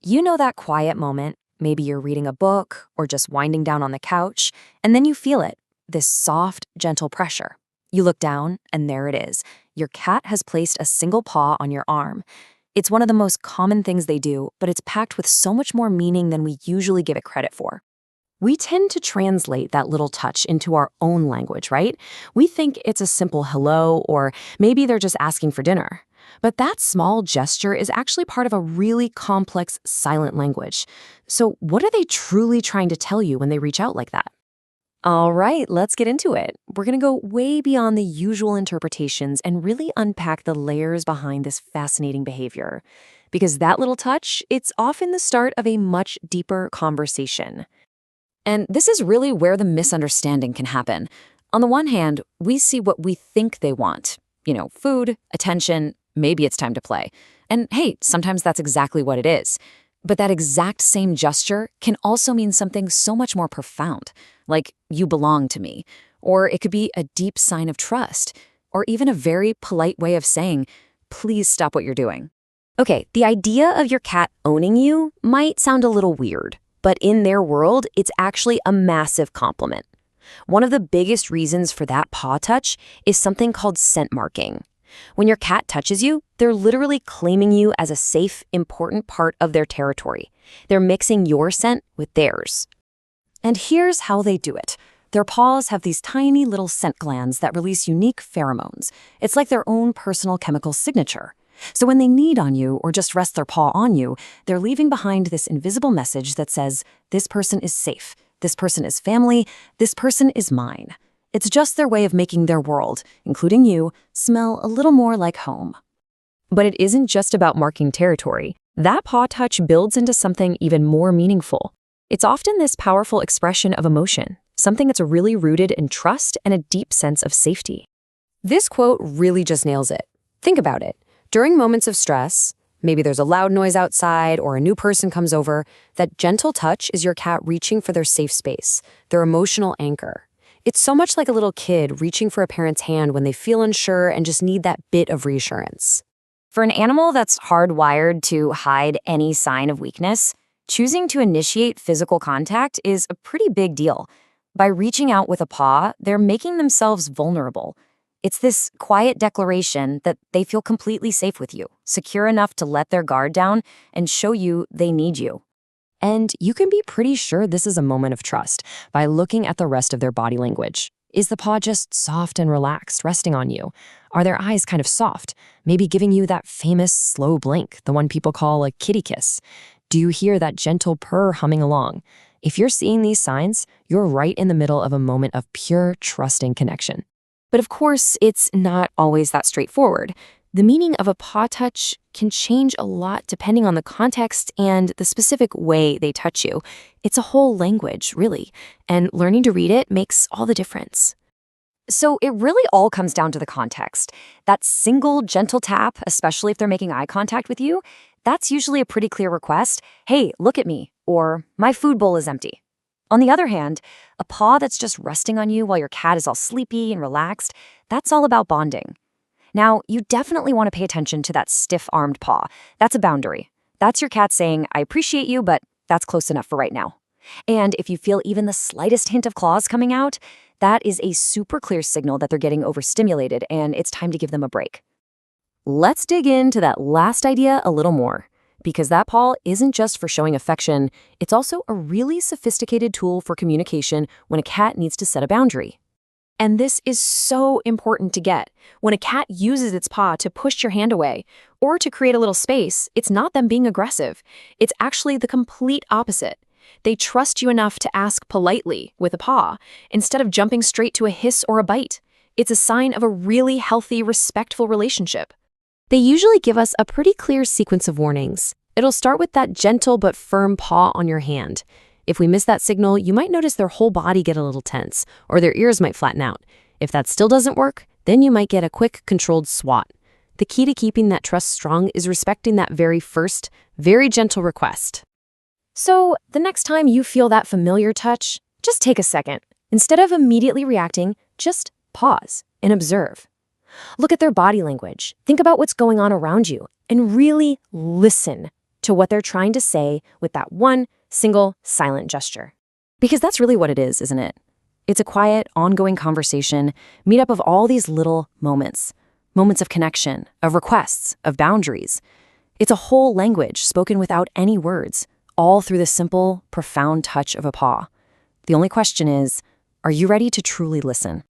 You know that quiet moment, maybe you're reading a book or just winding down on the couch, and then you feel it, this soft, gentle pressure. You look down, and there it is. Your cat has placed a single paw on your arm. It's one of the most common things they do, but it's packed with so much more meaning than we usually give it credit for. We tend to translate that little touch into our own language, right? We think it's a simple hello, or maybe they're just asking for dinner. But that small gesture is actually part of a really complex silent language. So what are they truly trying to tell you when they reach out like that? All right, let's get into it. We're going to go way beyond the usual interpretations and really unpack the layers behind this fascinating behavior. Because that little touch, it's often the start of a much deeper conversation. And this is really where the misunderstanding can happen. On the one hand, we see what we think they want. Food, attention, maybe it's time to play. And hey, sometimes that's exactly what it is. But that exact same gesture can also mean something so much more profound, like you belong to me. Or it could be a deep sign of trust, or even a very polite way of saying, please stop what you're doing. Okay, the idea of your cat owning you might sound a little weird, but in their world, it's actually a massive compliment. One of the biggest reasons for that paw touch is something called scent marking. When your cat touches you, they're literally claiming you as a safe, important part of their territory. They're mixing your scent with theirs. And here's how they do it. Their paws have these tiny little scent glands that release unique pheromones. It's like their own personal chemical signature. So when they knead on you or just rest their paw on you, they're leaving behind this invisible message that says, this person is safe, this person is family, this person is mine. It's just their way of making their world, including you, smell a little more like home. But it isn't just about marking territory. That paw touch builds into something even more meaningful. It's often this powerful expression of emotion, something that's really rooted in trust and a deep sense of safety. This quote really just nails it. Think about it. During moments of stress, maybe there's a loud noise outside or a new person comes over, that gentle touch is your cat reaching for their safe space, their emotional anchor. It's so much like a little kid reaching for a parent's hand when they feel unsure and just need that bit of reassurance. For an animal that's hardwired to hide any sign of weakness, choosing to initiate physical contact is a pretty big deal. By reaching out with a paw, they're making themselves vulnerable. It's this quiet declaration that they feel completely safe with you, secure enough to let their guard down and show you they need you. And you can be pretty sure this is a moment of trust by looking at the rest of their body language. Is the paw just soft and relaxed, resting on you? Are their eyes kind of soft, maybe giving you that famous slow blink, the one people call a kitty kiss? Do you hear that gentle purr humming along? If you're seeing these signs, you're right in the middle of a moment of pure, trusting connection. But of course, it's not always that straightforward. The meaning of a paw touch can change a lot depending on the context and the specific way they touch you. It's a whole language, really, and learning to read it makes all the difference. So it really all comes down to the context. That single gentle tap, especially if they're making eye contact with you, that's usually a pretty clear request. Hey, look at me, or my food bowl is empty. On the other hand, a paw that's just resting on you while your cat is all sleepy and relaxed, that's all about bonding. Now, you definitely want to pay attention to that stiff-armed paw. That's a boundary. That's your cat saying, I appreciate you, but that's close enough for right now. And if you feel even the slightest hint of claws coming out, that is a super clear signal that they're getting overstimulated and it's time to give them a break. Let's dig into that last idea a little more. Because that paw isn't just for showing affection, it's also a really sophisticated tool for communication when a cat needs to set a boundary. And this is so important to get. When a cat uses its paw to push your hand away or to create a little space, it's not them being aggressive. It's actually the complete opposite. They trust you enough to ask politely with a paw instead of jumping straight to a hiss or a bite. It's a sign of a really healthy, respectful relationship. They usually give us a pretty clear sequence of warnings. It'll start with that gentle but firm paw on your hand. If we miss that signal, you might notice their whole body get a little tense, or their ears might flatten out. If that still doesn't work, then you might get a quick, controlled swat. The key to keeping that trust strong is respecting that very first, very gentle request. So, the next time you feel that familiar touch, just take a second. Instead of immediately reacting, just pause and observe. Look at their body language. Think about what's going on around you and really listen to what they're trying to say with that one single silent gesture. Because that's really what it is, isn't it? It's a quiet, ongoing conversation, made up of all these little moments. Moments of connection, of requests, of boundaries. It's a whole language spoken without any words, all through the simple, profound touch of a paw. The only question is, are you ready to truly listen?